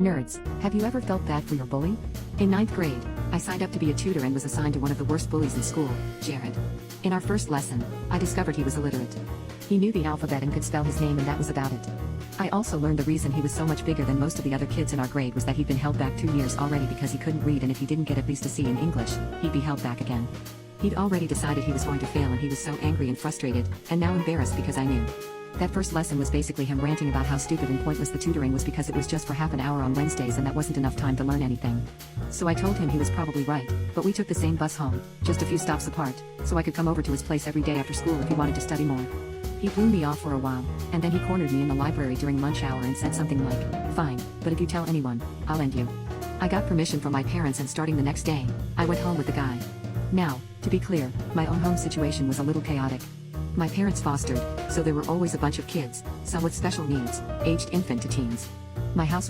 Nerds, have you ever felt bad for your bully? In ninth grade, I signed up to be a tutor and was assigned to one of the worst bullies in school, Jared. In our first lesson, I discovered he was illiterate. He knew the alphabet and could spell his name, and that was about it. I also learned the reason he was so much bigger than most of the other kids in our grade was that he'd been held back 2 years already because he couldn't read, and if he didn't get at least a C in English, he'd be held back again. He'd already decided he was going to fail, and he was so angry and frustrated, and now embarrassed because I knew. That first lesson was basically him ranting about how stupid and pointless the tutoring was because it was just for half an hour on Wednesdays and that wasn't enough time to learn anything. So I told him he was probably right, but we took the same bus home, just a few stops apart, so I could come over to his place every day after school if he wanted to study more. He blew me off for a while, and then he cornered me in the library during lunch hour and said something like, "Fine, but if you tell anyone, I'll end you." I got permission from my parents, and starting the next day, I went home with the guy. Now, to be clear, my own home situation was a little chaotic. My parents fostered, so there were always a bunch of kids, some with special needs, aged infant to teens. My house